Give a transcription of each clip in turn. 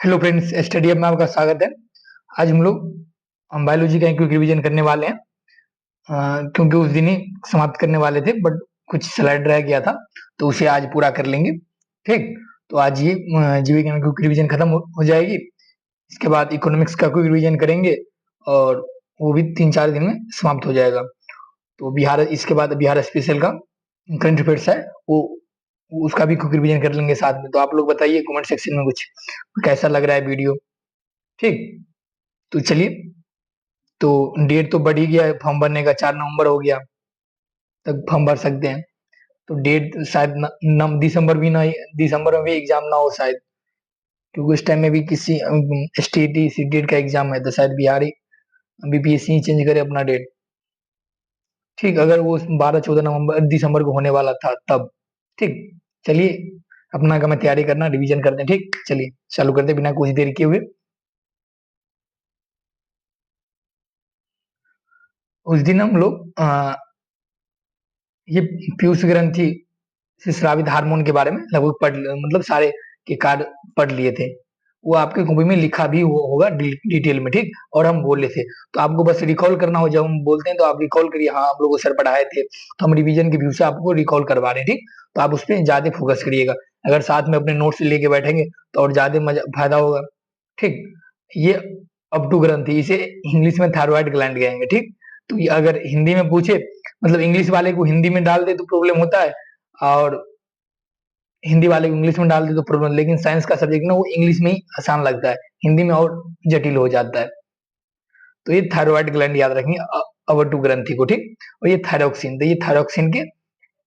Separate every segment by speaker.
Speaker 1: Hello friends, study hub में आपका स्वागत है। आज हम बायोलॉजी का एक क्विक रिवीजन करने वाले हैं। क्योंकि उस दिन ही समाप्त करने वाले थे, बट कुछ स्लाइड रह गया था, तो उसे आज पूरा कर लेंगे। ठीक, तो आज ये जीविका में क्विक रिवीजन खत्म हो जाएगी। इसके बाद इकोनॉमिक्स का क्विक रिवीजन करेंगे और वो भी 3-4 दिन में समाप्त हो जाएगा। तो बिहार, इसके बाद बिहार स्पेशल का करंट अफेयर्स है, वो उसका भी क्विक रिवीजन कर लेंगे साथ में। तो आप लोग बताइए कमेंट सेक्शन में कुछ कैसा लग रहा है वीडियो। ठीक, तो चलिए। तो डेट तो बढ़ ही गया है, फॉर्म भरने का 4 नवंबर हो गया, तक फॉर्म भर सकते हैं। तो डेट शायद दिसंबर भी ना, दिसंबर में भी एग्जाम ना हो शायद, क्योंकि उस टाइम में भी किसी स्टेट सीटेट का एग्जाम है, तो शायद बिहारी बीपीएससी चेंज करे अपना डेट। ठीक, अगर वो 12-14 नवंबर दिसंबर को होने वाला था तब। ठीक, चलिए अपना का मैं तैयारी करना, रिवीजन करते हैं। ठीक, चलिए चालू करते बिना कुछ देर किए हुए। उस दिन हम लोग ये पीयूष ग्रंथि से स्रावित हार्मोन के बारे में लगभग मतलब सारे के कार्य पढ़ लिए थे। वो आपके कॉपी में लिखा भी होगा डिटेल में। ठीक, और हम बोले थे, तो आपको बस रिकॉल करना हो। जब हम बोलते हैं तो आप रिकॉल करिए, हाँ हम लोग को सर पढ़ाए थे, तो हम रिवीजन के व्यू से आपको रिकॉल करवा रहे हैं। ठीक, तो आप उस पर ज्यादा फोकस करिएगा। अगर साथ में अपने नोट्स लेके बैठेंगे तो और ज्यादा मजा फायदा होगा। ठीक, ये अब टू ग्रंथि, इसे इंग्लिश में थायराइड ग्लैंड कहेंगे। ठीक, तो ये अगर हिंदी में पूछे, मतलब इंग्लिश वाले को हिंदी में डाल दे तो प्रॉब्लम होता है, और हिंदी वाले को इंग्लिश में डाल दे तो प्रॉब्लम। लेकिन साइंस का सब्जेक्ट ना, वो इंग्लिश में ही आसान लगता है, हिंदी में और जटिल हो जाता है। तो ये थायराइड ग्लैंड याद रखेंगे, अवर टू ग्रंथि को। ठीक, और ये थायरोक्सिन, तो ये थायरोक्सिन के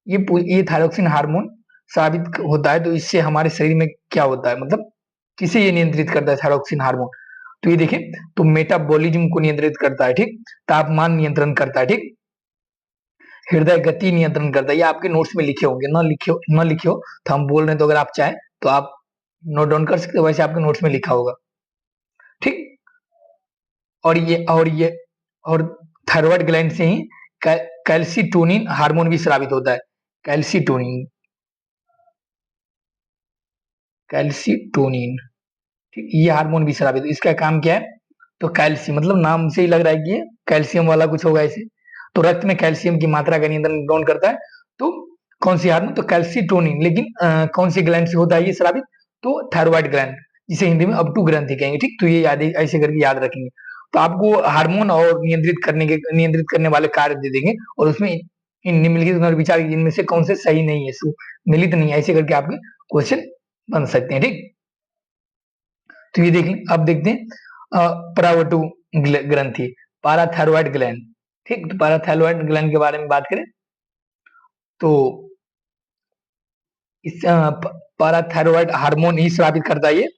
Speaker 1: ये थायरोक्सिन हार्मोन साबित होता है। तो इससे हमारे शरीर में क्या होता है, मतलब किसे ये नियंत्रित करता है थायरोक्सिन हार्मोन? तो ये देखें, तो मेटाबॉलिज्म को नियंत्रित करता है। ठीक, तापमान नियंत्रण करता है। ठीक, हृदय गति नियंत्रण करता है। ये आपके नोट्स में लिखे होंगे, ना लिखे हो तो हम बोल रहे हैं, तो अगर आप चाहें तो आप नोट डाउन कर सकते हो, वैसे आपके नोट्स में लिखा होगा। ठीक, और थायराइड ग्लैंड से ही कैल्सिटोनिन हार्मोन भी स्रावित होता है। Calcitonin, calcitonin. ठीक, ये हार्मोन भी स्रावित, इसका काम क्या है? तो कैल्शियम, मतलब नाम से ही लग रहा है कि ये कैल्शियम वाला कुछ होगा ऐसे। तो रक्त में कैल्शियम की मात्रा का नियंत्रण कौन करता है? तो कौन सी हार्मोन? तो कैल्सिटोनिन। लेकिन कौन सी ग्लैंड से होता है ये स्रावित? तो थायराइड ग्लैंड, जिसे हिंदी में अपटू ग्रंथि कहेंगे। ठीक, तो ये याद ऐसे करके याद रखेंगे। तो आपको हार्मोन और नियंत्रित करने वाले कार्य दे देंगे, और उसमें इन निम्नलिखित विचार इनमें से कौन से सही नहीं है, मिलित नहीं है, ऐसे करके आपके क्वेश्चन बन सकते हैं। ठीक, तो ये देख लें। अब देखते हैं परावटु ग्रंथि, पाराथायरॉइड ग्लैंड। ठीक, तो पाराथायरॉइड ग्लैंड के बारे में बात करें तो इस पाराथायरॉइड हार्मोन ही स्रावित करता है ये।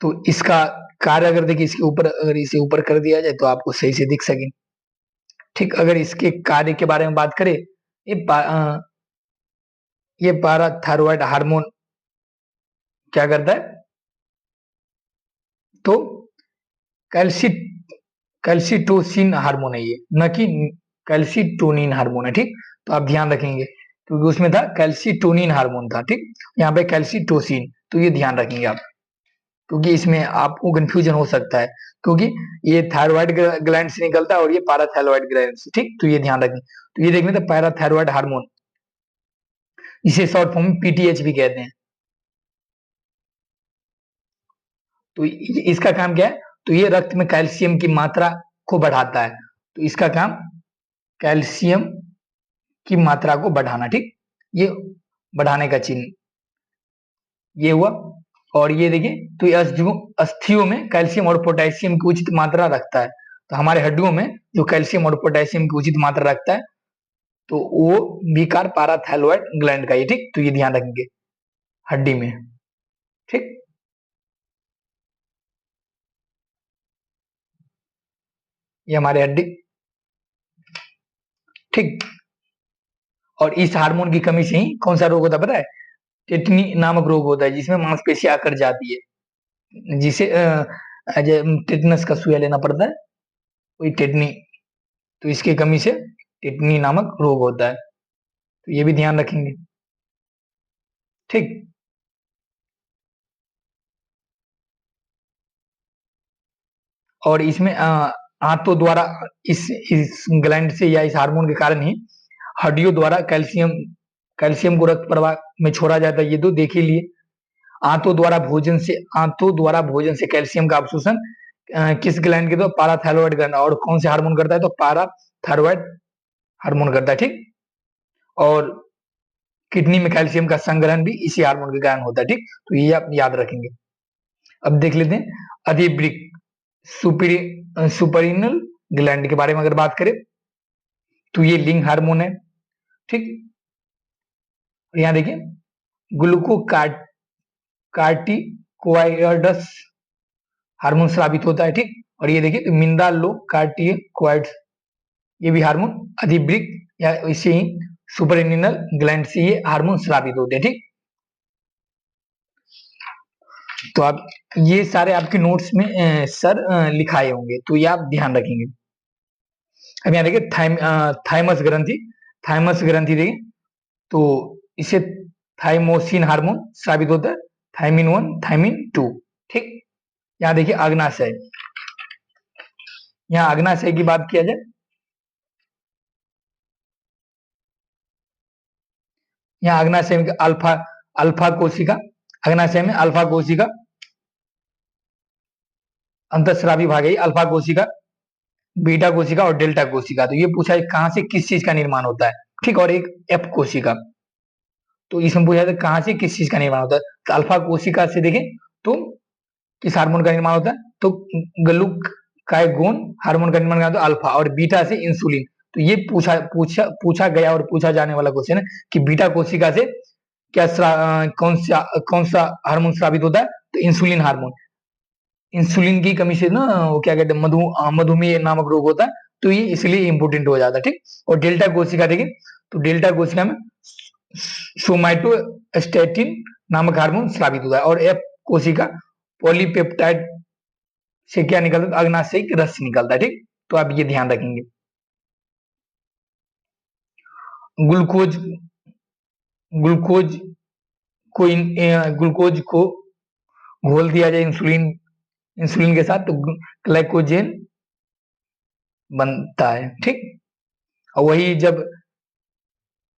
Speaker 1: तो इसका कार्य अगर देखिए, इसके ऊपर अगर इसे ऊपर कर दिया जाए तो आपको सही से दिख सके। ठीक, अगर इसके कार्य के बारे में बात करें, ये पाराथायरॉइड हार्मोन क्या करता है? तो कैल्सी कैल्सिटोसिन हार्मोन है ये, न कि कैल्सिटोनिन हार्मोन है। ठीक, तो आप ध्यान रखेंगे, क्योंकि उसमें था कैल्सिटोनिन हार्मोन था। ठीक, यहाँ पे कैल्सिटोसिन, तो ये ध्यान रखेंगे आप, क्योंकि इसमें आपको कंफ्यूजन हो सकता है, क्योंकि ये थायराइड ग्लैंड से निकलता है और ये पाराथायरॉइड ग्लैंड से। ठीक, तो ये ध्यान रखें। तो ये देखने तो पैराथायरॉइड हार्मोन, इसे शॉर्ट फॉर्म में पीटीएच भी कहते हैं। तो इसका काम क्या है? तो ये रक्त में कैल्शियम की मात्रा को बढ़ाता है। तो इसका काम कैल्शियम की मात्रा को बढ़ाना। ठीक, ये बढ़ाने का चिन्ह ये हुआ। और ये देखिए, तो ये अस्थियों में कैल्शियम और पोटेशियम की उचित मात्रा रखता है। तो हमारे हड्डियों में जो कैल्शियम और पोटेशियम की उचित मात्रा रखता है, तो वो विकार पाराथायरॉइड ग्लैंड का ये। ठीक, तो ये ध्यान रखेंगे हड्डी में। ठीक, ये हमारे हड्डी। ठीक, और इस हार्मोन की कमी से ही कौन सा रोग होता है पता है? टेटनी नामक रोग होता है, जिसमें मांसपेशियां अकड़ जाती है, जिसे टेटनस का सुई लेना पड़ता है, वही टेटनी। तो इसकी कमी से टेटनी नामक रोग होता है, तो ये भी ध्यान रखेंगे। ठीक, और इसमें आंतों द्वारा इस ग्लैंड से या इस हार्मोन के कारण ही हड्डियों द्वारा कैल्शियम को रक्त प्रवाह में छोड़ा जाता है। ये तो देख ही लिए। आंतों द्वारा भोजन से कैल्शियम का अवशोषण किस ग्लैंड के द्वारा? पाराथायरॉइड ग्लैंड। और कौन से हार्मोन करता है? तो पाराथायरॉइड हार्मोन करता है, ठीक। और किडनी में कैल्शियम का संग्रहण भी इसी हार्मोन के कारण होता है, ठीक। तो ये आप याद रखेंगे। अब देख लेते हैं अधिवृक्क सुपरिनल ग्लैंड के बारे में अगर बात करें तो ये लिंग हार्मोन है, ठीक। यहाँ देखिए ग्लूकोकार्टिकोइड्स हार्मोन स्रावित होता है, ठीक। और ये देखिए मिनरलोकार्टिकोइड्स ये भी हार्मोन अधिवृक्क या इसे ही सुपरनिनल ग्लैंड से ये हार्मोन स्रावित होते हैं, ठीक। तो आप ये सारे आपके नोट्स में सर लिखाए होंगे, तो ये आप ध्यान रखेंगे। अब यहाँ देखिए थाइमस ग्रंथि देखिए, तो इसे थाइमोसिन हार्मोन स्रावित होता है, थाइमिन 1 थाइमिन 2, ठीक। यहाँ देखिए अग्नाशय, यहाँ अग्नाशय की बात किया जाए, यहाँ अग्नाशय में अल्फा कोशिका, अग्नाशय में अल्फा कोशिका, अंतःस्रावी भाग है अल्फा कोशिका, बीटा कोशिका और डेल्टा कोशिका। तो ये पूछा है कहां से किस चीज का निर्माण होता है, ठीक। और एक एफ कोशिका, तो इसमें पूछा है कहां से किस चीज का निर्माण होता है। तो अल्फा कोशिका से देखें तो किस हार्मोन का निर्माण होता है? तो ग्लूकागोन हार्मोन का निर्माण होता है अल्फा। और बीटा से इंसुलिन। तो ये पूछा गया और पूछा जाने वाला क्वेश्चन है कि बीटा कोशिका से कौन सा हार्मोन स्रावित होता है? तो इंसुलिन हार्मोन। इंसुलिन की कमी से ना वो क्या कहते हैं मधुमेह नामक रोग होता है, तो ये इसलिए इंपोर्टेंट हो जाता है, ठीक। और डेल्टा कोशिका देखिए, तो डेल्टा कोशिका में सोमाटोस्टेटिन नामक हार्मोन स्रावित होता है। और एफ कोशिका पॉलीपेप्टाइड से क्या निकलता है? अग्नाशयिक रस निकलता है, ठीक। तो आप ये ध्यान रखेंगे। ग्लूकोज को घोल दिया जाए इंसुलिन के साथ, तो ग्लाइकोजेन बनता है, ठीक। और वही जब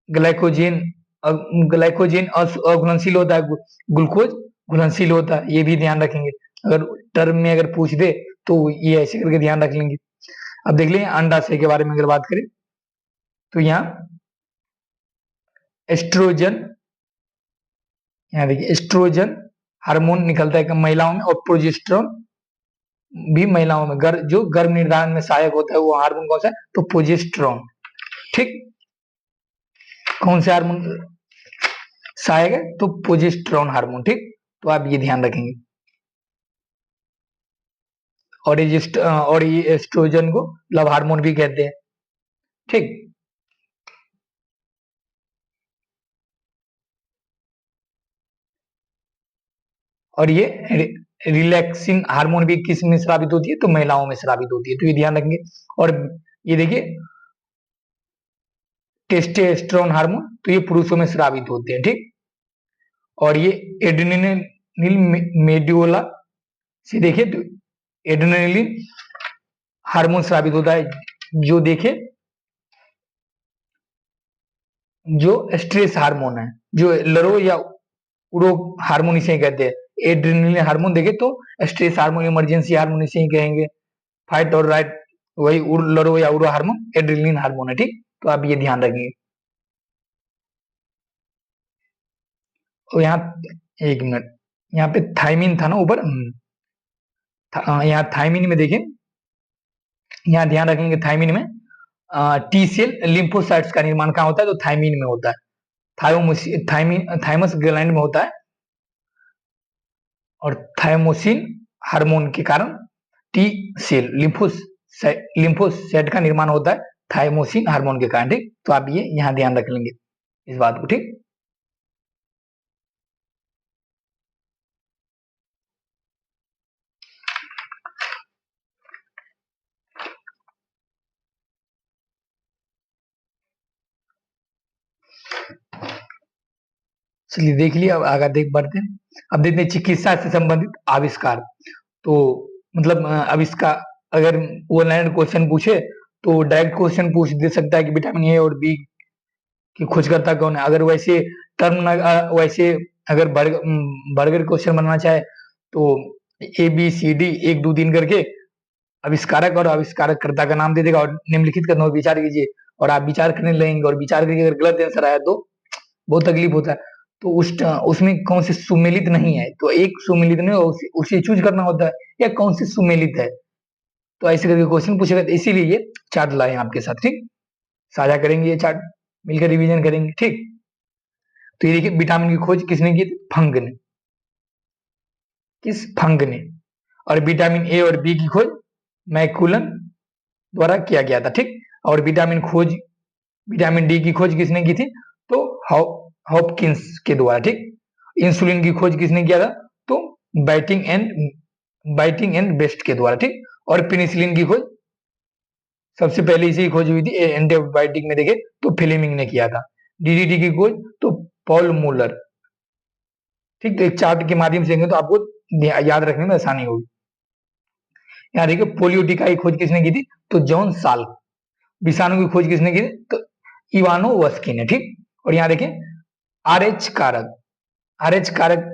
Speaker 1: ग्लाइकोजेन अघुलनशील होता है, ग्लूकोज घुलनशील होता है, ये भी ध्यान रखेंगे। अगर टर्म में अगर पूछ दे तो ये ऐसे करके ध्यान रख लेंगे। अब देख लें अंडाशय के बारे में अगर बात करें तो यहाँ एस्ट्रोजन, यहाँ देखिए एस्ट्रोजन हार्मोन निकलता है महिलाओं में, और प्रोजेस्टेरोन भी महिलाओं में। जो गर्भ निर्धारण में सहायक होता है वो हार्मोन कौन सा है? तो प्रोजेस्टेरोन, ठीक। कौन से हार्मोन सहायक है? तो प्रोजेस्टेरोन हार्मोन, ठीक। तो आप ये ध्यान रखेंगे। और ये एस्ट्रोजन को लव हार्मोन भी कहते हैं, ठीक। और ये रिलैक्सिंग हार्मोन भी किस में स्रावित होती है? तो महिलाओं में स्रावित होती है, तो ये ध्यान रखेंगे। और ये देखिए टेस्टोस्टेरोन हार्मोन, तो ये पुरुषों में स्रावित होते हैं, ठीक। और ये एड्रेनलिन मेड्यूला से देखिए तो एड्रेनलिन हार्मोन स्रावित होता है, जो देखे जो स्ट्रेस हार्मोन है, जो लरो या उड़ो हार्मोन इसे कहते हैं। एड्रेनलिन हार्मोन देखे तो स्ट्रेस हार्मोन, इमरजेंसी हार्मोन इसे ही कहेंगे। फाइट और राइट वही लरो या उड़ो हार्मोन एड्रेनलिन हार्मोन है, ठीक। तो आप ये ध्यान रखिए। और यहाँ एक मिनट, यहाँ पे थाइमिन था ना ऊपर, यहाँ थाइमिन में देखिए, यहाँ ध्यान रखेंगे थाइमिन में टी सेल लिम्फोसाइट्स का निर्माण कहाँ होता है? तो थाइमिन में होता है। थाइमस ग्लैंड में होता है। और थाइमोसिन हार्मोन के कारण टी सेल लिम्फोसाइट का निर्माण होता है थाइमोसिन हार्मोन के कारण, ठीक। तो आप ये यहाँ ध्यान रख लेंगे इस बात को, ठीक। चलिए देख लिया, अब आगे देख बढ़ते हैं। अब देखते हैं चिकित्सा से संबंधित आविष्कार। तो मतलब आविष्कार अगर वो लाइन क्वेश्चन पूछे तो डायरेक्ट क्वेश्चन पूछ दे सकता है कि विटामिन ए और बी की खोजकर्ता कौन है। अगर वैसे वैसे अगर बर्गर क्वेश्चन बनाना चाहे तो ए बी सी डी 1 2 3 करके आविष्कारक और आविष्कारकर्ता का नाम दे देगा और निम्नलिखित का विचार कीजिए, और आप विचार करने लगेंगे और विचार करके अगर गलत आंसर आया तो बहुत तकलीफ होता है। तो उसमें कौन से सुमेलित नहीं है, तो एक सुमेलित नहीं, उसे चूज करना होता है या कौन से सुमेलित है। तो ऐसे करके क्वेश्चन पूछेगा, तो इसीलिए ये चार्ट लाए हैं आपके साथ। ठीक, साझा करेंगे ये चार्ट, मिलकर रिवीजन करेंगे। ठीक, तो ये देखिए विटामिन की खोज किसने की थी? फंग ने। किस? फंग ने। और विटामिन ए और बी की खोज मैकुलन द्वारा किया गया था। ठीक, और विटामिन डी की खोज किसने की थी? तो हॉपकिंस के द्वारा। ठीक, इंसुलिन की खोज किसने किया था? तो बाइटिंग एंड बेस्ट के द्वारा। ठीक, और पेनिसिलिन की खोज सबसे पहले इसी की खोज हुई थी एंटीबायोटिक में, देखे तो फ्लेमिंग ने किया था। डीडीटी की खोज तो पॉल मूलर। ठीक, तो एक चार्ट के माध्यम से तो आपको याद रखने में आसानी होगी। यहाँ देखिए पोलियो टीका की खोज किसने की थी? तो जॉन साल्क। विषाणु की खोज किसने की थी? तो इवानो वस्की ने। ठीक, और यहाँ देखें आर एच कारक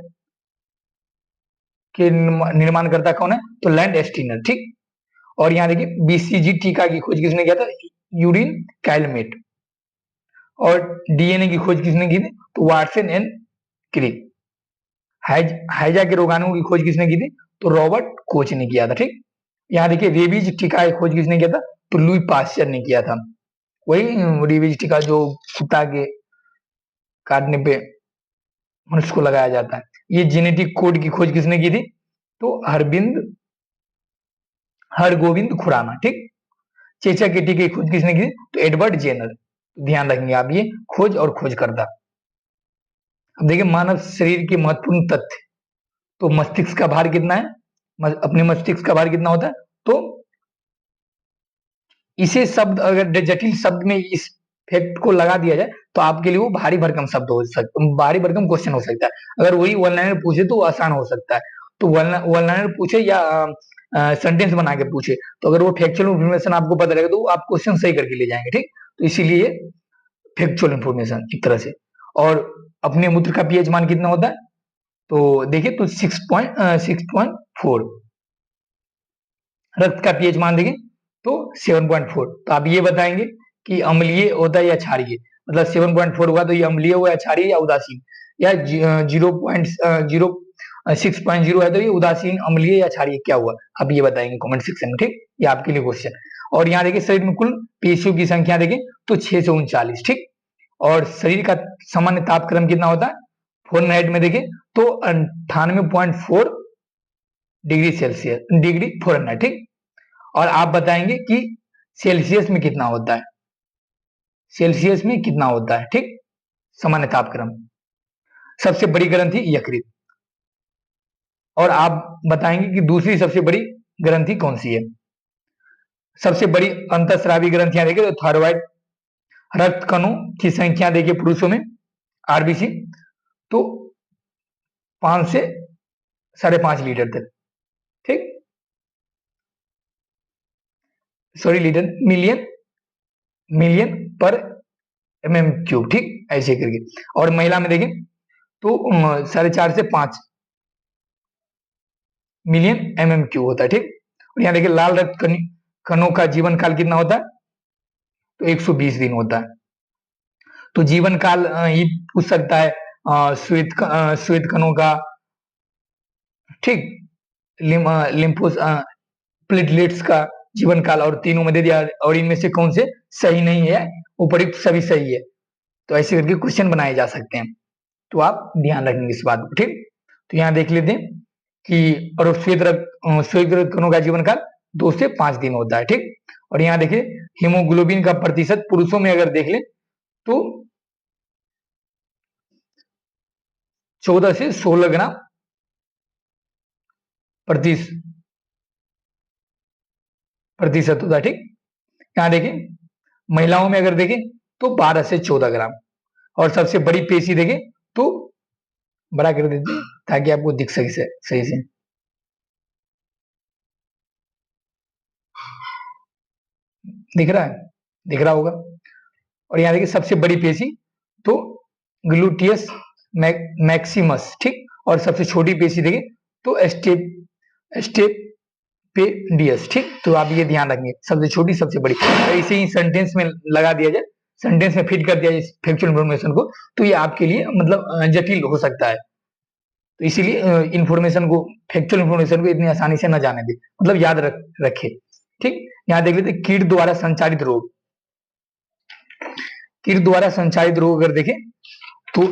Speaker 1: के निर्माणकर्ता कौन है? तो लैंड एस्टीनर। ठीक, और यहाँ देखिए बीसीजी टीका की खोज किसने किया था? Urine Calmette. और डीएनए की खोज किसने की थी? तो वाटसन एंड क्रिक। हैजा के रोगाणुओं की खोज किसने की थी? तो रॉबर्ट कोच ने किया था। ठीक, यहाँ देखिए रेबीज टीका की खोज किसने किया था? तो लुई पास्चर ने किया था। वही रेबीज टीका जो कुत्ता के काटने पे मनुष्य को लगाया जाता है। ये जेनेटिक कोड की खोज किसने की थी? तो हरगोविंद खुराना। ठीक, चेचा के टीके की खोज किसने की? तो एडवर्ड जेनर। ध्यान रखेंगे आप ये खोज और खोजकर्ता। अब देखिए मानव शरीर के महत्वपूर्ण तथ्य, तो मस्तिष्क का भार कितना है? अपने मस्तिष्क का भार कितना होता है? तो इसे शब्द अगर जटिल शब्द में इस फैक्ट को लगा दिया जाए तो आपके लिए वो भारी भरकम शब्द हो सकता, भारी भरकम क्वेश्चन हो सकता है। अगर वही वन लाइनर पूछे तो आसान हो सकता है। तो वन लाइनर पूछे या सेंटेंस बना के पूछे, तो अगर वो फैक्चुअल इन्फॉर्मेशन आपको पता रहेगा तो आप क्वेश्चन सही करके ले जाएंगे। ठीक, तो इसीलिए फैक्चुअल इन्फॉर्मेशन एक तरह से। और अपने मूत्र का पीएच मान कितना होता है? तो देखिए तो 6.4। रक्त का पीएच मान देंगे तो 7.4। तो आप ये बताएंगे कि अम्लीय होता है या क्षारीय, मतलब 7.4 हुआ तो ये अम्लीय हुआ या क्षारीय या उदासीन, या 6.0 है तो ये उदासीन, अम्लीय या क्षारीय क्या हुआ, आप ये बताएंगे कमेंट सेक्शन में। ठीक, ये आपके लिए क्वेश्चन। और यहाँ देखिए शरीर में कुल पेशियों की संख्या देखें तो 639। ठीक, और शरीर का सामान्य तापक्रम कितना होता है? फ़ारेनहाइट में देखें तो 98.4 डिग्री सेल्सियस, डिग्री फ़ारेनहाइट। ठीक, और आप बताएंगे कि सेल्सियस में कितना होता है? सेल्सियस में कितना होता है? ठीक, सामान्य तापक्रम। सबसे बड़ी ग्रंथि यकृत। और आप बताएंगे कि दूसरी सबसे बड़ी ग्रंथि कौन सी है? सबसे बड़ी अंतःस्रावी ग्रंथियां देखें तो थायराइड। रक्त कणों की संख्या देखिए पुरुषों में आरबीसी तो 5 से 5.5 लीटर तक। ठीक, सॉरी लीटर, मिलियन पर mm³। ठीक, ऐसे करके। और महिला में देखें तो 4.5 से 5 मिलियन mm³ होता है। ठीक, और यहाँ देखिए लाल रक्त कणों का जीवन काल कितना होता है? तो 120 दिन होता है। तो जीवन काल ये पूछ सकता है श्वेत कणों का। ठीक, लिम्फोस प्लेटलेट्स का जीवन काल, और तीनों में दे दिया, और इनमें से कौन से सही नहीं है? उपयुक्त सभी सही है। तो ऐसे करके क्वेश्चन बनाए जा सकते हैं, तो आप ध्यान रखेंगे इस बात को। ठीक, तो यहाँ देख लेते हैं कि और श्वेत रक्त कणों का जीवन काल 2 से 5 दिन होता है। ठीक, और यहाँ देखिए हीमोग्लोबिन का प्रतिशत पुरुषों में अगर देख ले तो 14 से 16 ग्राम प्रतिशत होता है। ठीक, यहाँ देखें महिलाओं में अगर देखें तो 12 से 14 ग्राम। और सबसे बड़ी पेशी देखें तो बड़ा कर देते हैं ताकि आपको दिख सके सही से। दिख रहा है, दिख रहा होगा। और यहाँ देखिए सबसे बड़ी पेशी तो ग्लूटियस मैक्सिमस, ठीक। और सबसे छोटी पेशी देखिए तो स्टेपेडियस, ठीक। तो आप ये ध्यान रखेंगे, सबसे छोटी सबसे बड़ी। तो इसे ही सेंटेंस में लगा दिया जाए, सेंटेंस में फिट कर दिया जाए फैक्चुअल इन्फॉर्मेशन को, तो ये आपके लिए मतलब जटिल हो सकता है। तो इसीलिए इंफॉर्मेशन को, फैक्चुअल इंफॉर्मेशन को इतनी आसानी से न जाने दे, मतलब याद रखे, ठीक। यहाँ देख लेते कीट द्वारा संचारित रोग। कीट द्वारा संचारित रोग अगर देखें तो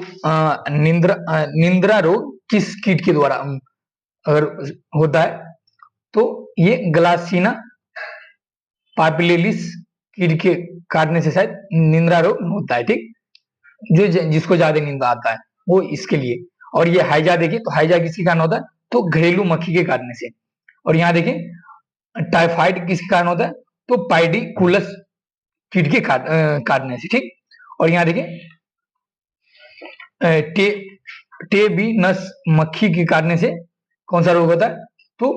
Speaker 1: निंद्रा रोग किस कीट के द्वारा अगर होता है तो ये ग्लासिना पापिलेलिस कीट के काटने से शायद निंद्रा रोग होता है, ठीक। जो जिसको ज्यादा नींद आता है वो इसके लिए। और ये हाइजा देखिए तो हाइजा किसके कारण होता है तो घरेलू मक्खी के काटने से। और यहाँ देखिए टाइफाइड किसके कारण होता है तो पाइडिकुलस कीट के काटने से, ठीक। और यहाँ देखिए टे टेबीनस मक्खी के काटने से कौन सा रोग होता है तो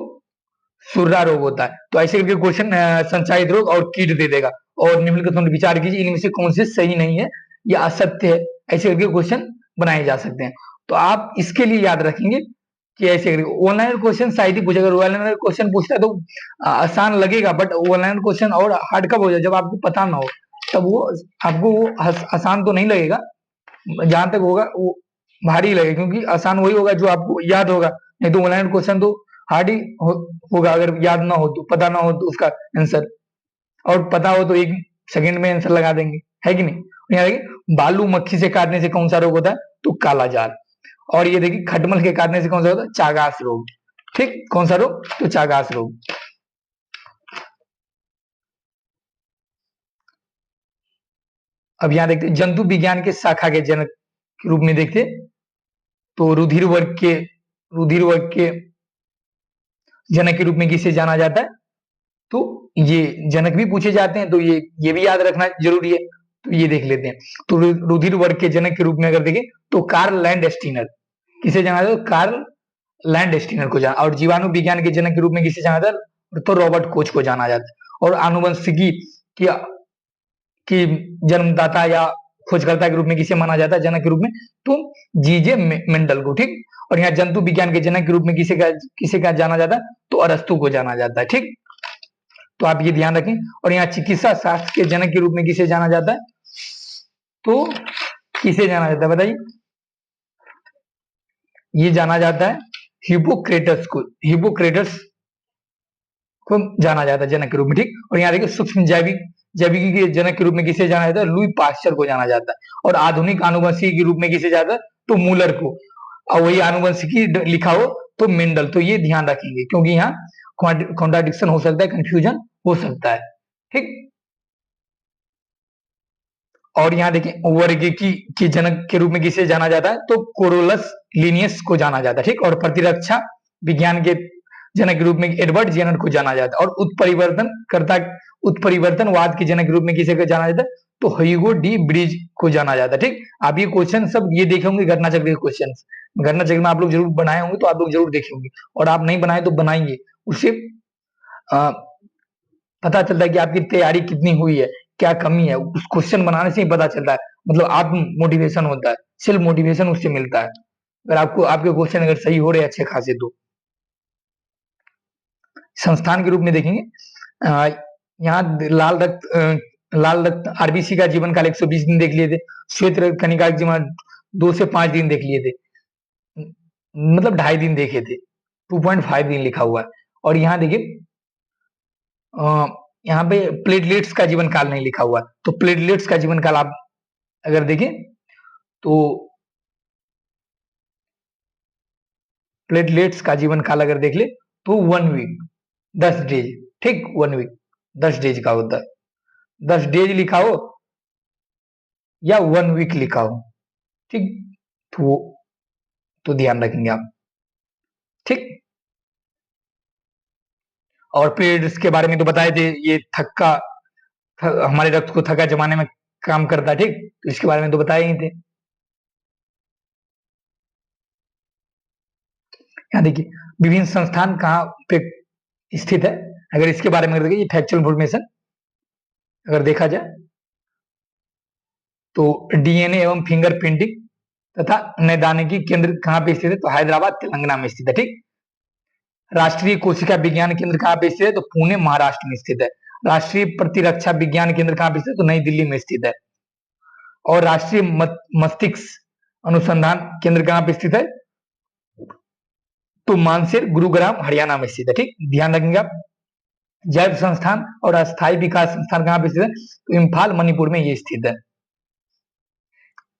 Speaker 1: सुर्रा रोग होता है। तो ऐसे करके क्वेश्चन संचारित रोग और कीट दे देगा और निम्नलिखित में विचार कीजिए इनमें से कौन से सही नहीं है या असत्य है, ऐसे करके क्वेश्चन बनाए जा सकते हैं। तो आप इसके लिए याद रखेंगे कि ऐसे करके ऑनलाइन क्वेश्चन शायद ही पूछेगा। ऑनलाइन क्वेश्चन पूछता है तो आसान लगेगा, बट ऑनलाइन क्वेश्चन और हार्ड कब हो जाए जब आपको पता ना हो, तब वो आपको वो आसान तो नहीं लगेगा, जहां तक होगा वो भारी लगेगा, क्योंकि आसान वही होगा जो आपको याद होगा। नहीं तो ऑनलाइन क्वेश्चन तो हार्ड ही होगा अगर याद ना हो तो, पता ना हो तो उसका आंसर, और पता हो तो एक सेकंड में आंसर लगा देंगे, है कि नहीं। यहाँ देखिए बालू मक्खी से काटने से कौन सा रोग होता है तो कालाजार। और ये देखिए खटमल के काटने से कौन सा होता है चागास रोग, ठीक। कौन सा रोग तो चागास रोग। अब यहाँ देखते जंतु विज्ञान के शाखा के जनक के रूप में देखते तो रुधिर वर्ग के जनक के रूप में किसे जाना जाता है तो ये जनक भी पूछे जाते हैं, तो ये भी याद रखना जरूरी है। तो ये देख लेते हैं तो रुधिर वर्ग के जनक के रूप में अगर देखें तो कार्ल लैंडस्टीनर किसे जाना जाता है कार्ल लैंडस्टीनर को जाना। और जीवाणु विज्ञान के जनक के रूप में किसे जाना जाता है तो रॉबर्ट कोच को जाना जाता है। और आनुवंशिकी की की जन्मदाता या खोजकर्ता के रूप में किसे माना जाता है जनक के रूप में तो जीजे मेंडल को, ठीक। और यहाँ जंतु विज्ञान के जनक के रूप में किसे का जाना जाता है तो अरस्तु को जाना जाता है, ठीक। तो आप ये ध्यान रखें। और यहाँ चिकित्सा शास्त्र के जनक के रूप में किसे जाना जाता है तो किसे जाना जाता है बताइए। ये जाना जाता है हिपोक्रेटस को जाना जाता है जनक के रूप में, ठीक। और यहाँ देखिए सूक्ष्म जैविकी के जनक के रूप में किसे जाना जाता है लुई पास्चर को जाना जाता है। और आधुनिक आनुवंशिकी के रूप में किसे जाता है तो मूलर को। और वही आनुवंशिकी लिखा हो तो मेंडल। तो ये ध्यान रखेंगे क्योंकि यहाँ कॉन्ट्राडिक्शन हो सकता है, कंफ्यूजन हो सकता है, ठीक। और यहाँ देखिए वर्गीकी की जनक के रूप में किसे जाना जाता है तो कोरोलस लिनियस को जाना जाता है, ठीक। और प्रतिरक्षा विज्ञान के जनक के रूप में एडवर्ड जेनर को जाना जाता है। और उत्परिवर्तनवाद के जनक के रूप में किसे जाना जाता है तो ह्यूगो डी ब्रिज को जाना जाता है, ठीक। आप ये क्वेश्चन सब ये देखे होंगे घटना चक्र के क्वेश्चन, घटना चक्र में आप लोग जरूर बनाए होंगे, तो आप लोग जरूर देखे होंगे। और आप नहीं बनाए तो बनाइए, उससे पता चलता है कि आपकी तैयारी कितनी हुई है, क्या कमी है, उस क्वेश्चन बनाने से ही पता चलता है। मतलब आत्म मोटिवेशन होता है, सेल्फ मोटिवेशन उससे मिलता है अगर आपको आपके क्वेश्चन अगर सही हो रहे अच्छे खासे तो। संस्थान के रूप में देखेंगे यहाँ लाल रक्त आरबीसी का जीवन काल 120 दिन देख लिए थे। श्वेत रक्त कणिका का जीवन 2 से 5 दिन देख लिए थे, मतलब 2.5 दिन देखे थे, 2.5 दिन लिखा हुआ है। और यहाँ देखिए यहाँ पे प्लेटलेट्स का जीवन काल नहीं लिखा हुआ है, तो प्लेटलेट्स का जीवन काल आप अगर देखें तो प्लेटलेट्स का जीवन काल अगर देख ले तो 1 वीक 10 डेज, ठीक। 1 वीक 10 डेज का होता है, 10 डेज लिखा हो या 1 वीक लिखा हो, ठीक। तो ध्यान रखेंगे आप, ठीक। और पीरियड्स के बारे में तो बताए थे, ये हमारे रक्त को थक्का जमाने में काम करता है, ठीक। तो इसके बारे में तो बताए ही थे। यहाँ देखिए विभिन्न संस्थान कहाँ पे स्थित है, अगर इसके बारे में देखिए ये फैक्चुअल इंफॉर्मेशन अगर देखा जाए तो डीएनए एवं फिंगरप्रिंटिंग तथा नैदानिकी केंद्र कहाँ पे स्थित है? तो हैदराबाद तेलंगाना में स्थित है। ठीक। राष्ट्रीय कोशिका विज्ञान केंद्र कहाँ पे स्थित है? तो पुणे महाराष्ट्र में स्थित है। राष्ट्रीय प्रतिरक्षा विज्ञान केंद्र कहाँ पे स्थित है? तो नई दिल्ली में स्थित है। और राष्ट्रीय मस्तिष्क अनुसंधान केंद्र कहाँ पे स्थित है? तो मानसेर गुरुग्राम हरियाणा में स्थित है। ठीक, ध्यान रखेंगे आप। जैव संस्थान और अस्थायी विकास संस्थान कहाँ पे स्थित है? तो इम्फाल मणिपुर में ये स्थित है।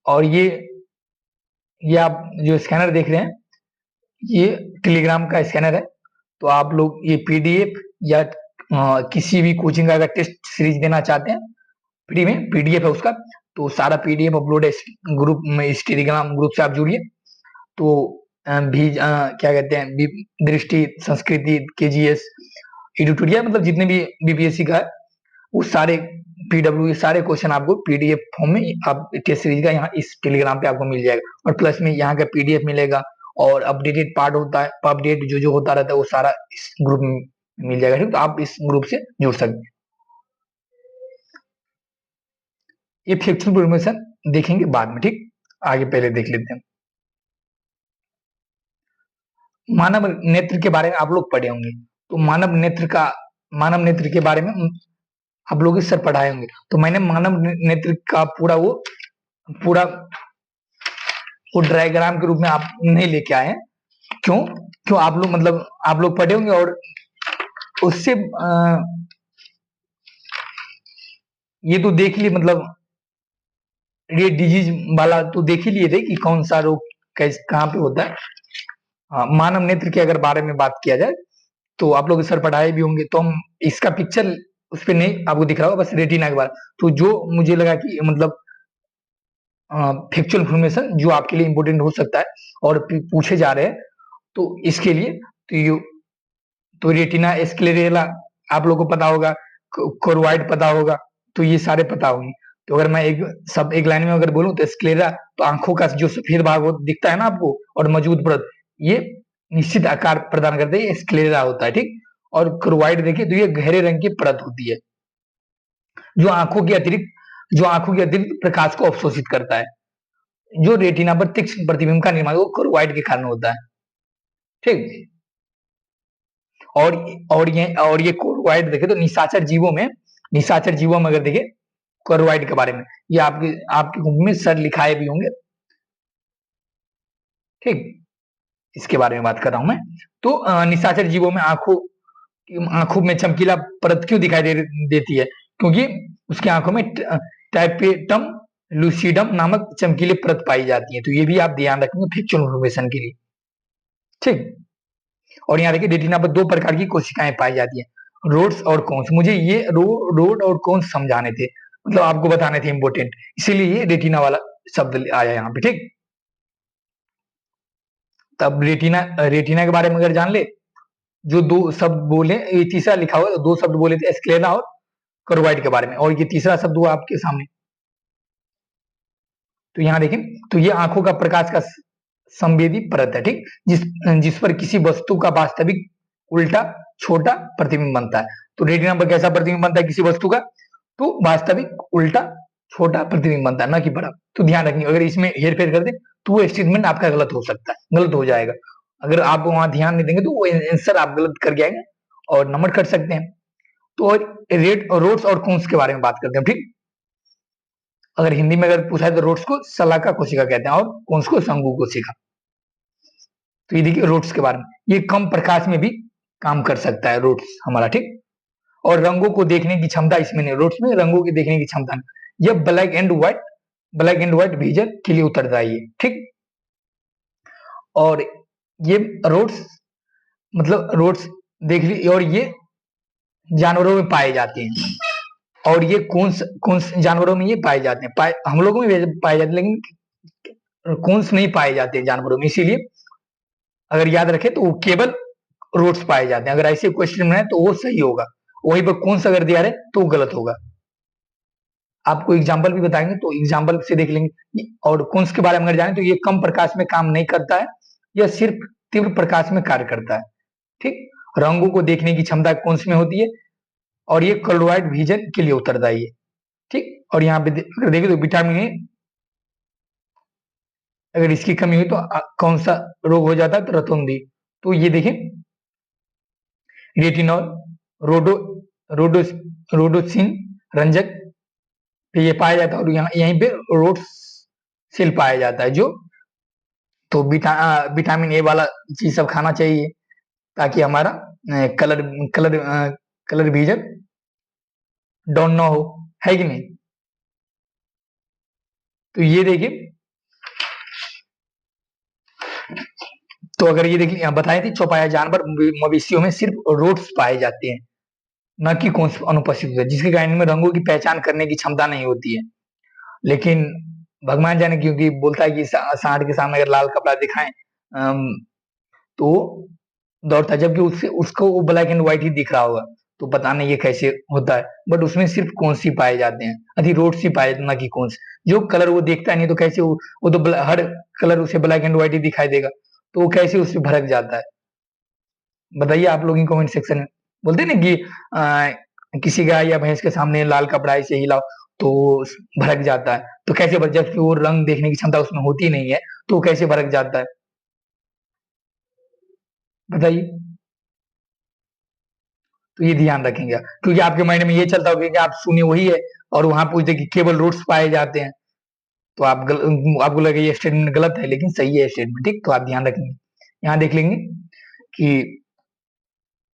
Speaker 1: और ये आप जो स्कैनर देख रहे हैं ये टेलीग्राम का स्कैनर है। तो आप लोग ये पीडीएफ या किसी भी कोचिंग का अगर टेस्ट सीरीज देना चाहते हैं फ्री में, पीडीएफ है उसका, तो सारा पीडीएफ अपलोड है ग्रुप में, इस टेलीग्राम ग्रुप से आप जुड़िए। तो भी क्या कहते हैं, दृष्टि, संस्कृति, केजीएस, एडिटोरियल, मतलब जितने भी बीपीएससी का है वो सारे पीडब्ल्यू सारे क्वेश्चन आपको पीडीएफ फॉर्म में आप टेस्ट सीरीज का यहाँ इस टेलीग्राम पे आपको मिल जाएगा। और प्लस में यहाँ का पीडीएफ मिलेगा और अपडेटेड पार्ट होता है, अपडेट जो होता रहता है वो सारा इस ग्रुप में मिल जाएगा। ठीक, तो आप इस ग्रुप से जुड़ सकते हैं। ये फैक्चुअल इन्फॉर्मेशन देखेंगे बाद में। ठीक, आगे पहले देख लेते हैं। मानव नेत्र के बारे में आप लोग पढ़े होंगे, तो मानव नेत्र के बारे में आप लोग इस सर पढ़ाए होंगे। तो मैंने मानव नेत्र का पूरा वो डायग्राम के रूप में आप नहीं लेके आए हैं। क्यों आप लोग, मतलब आप लोग पढ़े होंगे और उससे ये तो देख लिए, मतलब ये डिजीज वाला तो देख ही लिए थे कि कौन सा रोग कैसे कहाँ पे होता है। हाँ, मानव नेत्र के अगर बारे में बात किया जाए तो आप लोग सर पढ़ाए भी होंगे, तो हम इसका पिक्चर उस पर नहीं आपको दिख रहा होगा, बस रेटिना के बारे। तो जो मुझे लगा कि मतलब फैक्चुअल इंफॉर्मेशन जो आपके लिए इंपॉर्टेंट हो सकता है और पूछे जा रहे हैं, तो इसके लिए तो रेटिना, स्क्लेरेला आप लोगों को पता होगा, कोरोइड पता होगा, तो ये सारे पता होंगे। तो अगर मैं एक लाइन में अगर बोलूं तो स्क्लेरा तो आंखों का जो सफेद भाग दिखता है ना आपको और मजबूत परत, ये निश्चित आकार प्रदान करते हैं, स्क्लेरा होता है। ठीक, और क्रोवाइड देखिए तो ये गहरे रंग की परत होती है जो आंखों के अतिरिक्त प्रकाश को अवशोषित करता है। जो रेटिना पर तीक्ष्ण प्रतिबिंब का निर्माण वो क्रोवाइड के कारण होता है। ठीक, और ये क्रोवाइड देखे तो निशाचर जीवों में अगर देखे क्रोवाइड के बारे में, ये आपके बुक में सर लिखाए भी होंगे। ठीक, इसके बारे में बात कर रहा हूं मैं। तो निशाचर जीवों में आंखों में चमकीला परत क्यों दिखाई देती है? क्योंकि उसकी आंखों में टाइपेटम लूसिडम नामक चमकीली परत पाई जाती है। तो ये भी आप ध्यान रखेंगे फैक्चुअल इंफॉर्मेशन के लिए। ठीक, और यहाँ देखिए रेटिना पर 2 प्रकार की कोशिकाएं पाई जाती है, रोड्स और कोन्स। मुझे ये रोड और कोन्स समझाने थे, मतलब आपको बताने थे इंपोर्टेंट, इसीलिए ये रेटिना वाला शब्द आया यहाँ पे। ठीक, तब रेटिना के बारे में अगर जान ले, जो 2 शब्द बोले, ये तीसरा लिखा हुआ है, 2 शब्द बोले थे स्क्लेरा और क्रोवाइड के बारे में, और ये तीसरा शब्द हुआ आपके सामने। तो यहाँ देखें, तो ये आंखों का प्रकाश का संवेदी परत है। ठीक, जिस पर किसी वस्तु का वास्तविक उल्टा छोटा प्रतिबिंब बनता है। तो रेटिना पर कैसा प्रतिबिंब बनता है किसी वस्तु का? तो वास्तविक उल्टा छोटा प्रतिबिंब बनता है, ना कि बड़ा। तो ध्यान रखिए, अगर इसमें हेरफेर कर दे तो वो स्टेटमेंट आपका गलत हो सकता है, गलत हो जाएगा। अगर आप वहां ध्यान नहीं देंगे तो वो आंसर आप गलत करके आएंगे और नंबर कट सकते हैं। तो रोड्स और कोन्स के बारे में बात करते हैं। ठीक, अगर हिंदी में अगर पूछा है तो रोड्स को शलाका कोशिका कहते हैं और कोन्स को शंकु कोशिका। तो ये देखिए रोड्स के बारे में, ये कम प्रकाश में भी काम कर सकता है रोड्स हमारा। ठीक, और रंगों को देखने की क्षमता इसमें नहीं, रोड्स में रंगों की देखने की क्षमता नहीं। यह ब्लैक एंड व्हाइट विजन के लिए उत्तरदायी है। ठीक, और ये रोड्स देख ली, और ये जानवरों में पाए जाते हैं, और ये कौन जानवरों में ये पाए जाते हैं, हम लोगों में पाए जाते हैं, लेकिन कौन नहीं पाए जाते हैं जानवरों में। इसीलिए अगर याद रखें तो वो केवल रोड्स पाए जाते हैं। अगर ऐसे क्वेश्चन में है तो वो सही होगा, वहीं पर कौन सा अगर दिया है तो वो गलत होगा। आपको एग्जाम्पल भी बताएंगे तो एग्जाम्पल से देख लेंगे। और कौन के बारे में अगर जाने तो ये कम प्रकाश में काम नहीं करता है, यह सिर्फ तीव्र प्रकाश में कार्य करता है। ठीक, रंगों को देखने की क्षमता कौन में होती है? और ये क्लोराइड विजन के लिए उत्तरदायी है। ठीक, और यहाँ पे अगर देखें तो विटामिन ए अगर इसकी कमी हुई तो कौन सा रोग हो जाता है? तो रतौंधी। तो ये देखें रेटिनॉल, रोडो रोडो रोडोसिन रंजक पे ये पाया जाता है, और यहाँ यहीं पे रोड सेल पाया जाता है जो, तो विटामिन ए वाला चीज सब खाना चाहिए ताकि हमारा colour colour colour vision down ना हो, है कि नहीं? तो ये देखिए, तो अगर ये देखिए बताए थे चौपाया जानवर मवेशियों में सिर्फ रोड्स पाए जाते हैं, न कि कौन अनुपस्थित होता है, जिसके कारण में रंगों की पहचान करने की क्षमता नहीं होती है। लेकिन भगवान जाने क्योंकि बोलता है कि सांड के सामने अगर लाल कपड़ा दिखाएं तो दौड़ता है, जबकि उससे उसको वो ब्लैक एंड व्हाइट ही दिख रहा होगा, तो पता नहीं ये कैसे होता है। बट उसमें सिर्फ कौन सी पाए जाते हैं, रोड सी पाए, ना कि कौन सी। जो कलर वो देखता नहीं तो कैसे वो तो हर कलर उसे ब्लैक एंड व्हाइट ही दिखाई देगा, तो वो कैसे उससे भड़क जाता है? बताइए आप लोग कमेंट सेक्शन में। बोलते हैं ना कि किसी गाय या भैंस के सामने लाल कपड़ा ऐसे हिलाओ तो भड़क जाता है, तो कैसे जबकि वो रंग देखने की क्षमता उसमें होती नहीं है, तो कैसे भड़क जाता है? बताइए। तो ये ध्यान रखेंगे, क्योंकि आपके माइंड में ये चलता होगा कि आप सुने वही है और वहां पूछते कि केवल रूट्स पाए जाते हैं, तो आपको लगे ये स्टेटमेंट गलत है, लेकिन सही है स्टेटमेंट। ठीक, तो आप ध्यान रखेंगे। यहाँ देख लेंगे कि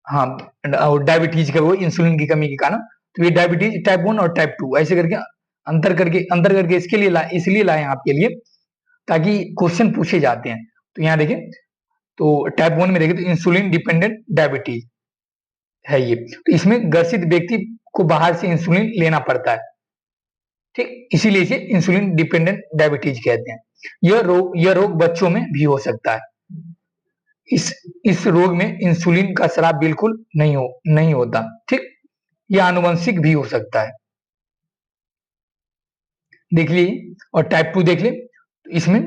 Speaker 1: हाँ, डायबिटीज का वो इंसुलिन की कमी के कारण, तो ये डायबिटीज टाइप 1 और टाइप 2 ऐसे करके अंतर करके इसलिए लाए आपके लिए ताकि क्वेश्चन पूछे जाते हैं। तो यहाँ देखें, तो टाइप 1 में देखें तो इंसुलिन डिपेंडेंट डायबिटीज है ये, तो इसमें ग्रसित व्यक्ति को बाहर से इंसुलिन लेना पड़ता है। ठीक, इसीलिए इसे इंसुलिन डिपेंडेंट डायबिटीज कहते हैं। यह रोग बच्चों में भी हो सकता है। इस रोग में इंसुलिन का स्राव बिल्कुल नहीं होता। ठीक, यह आनुवंशिक भी हो सकता है। देख लीजिए, और टाइप 2 देख ले, तो इसमें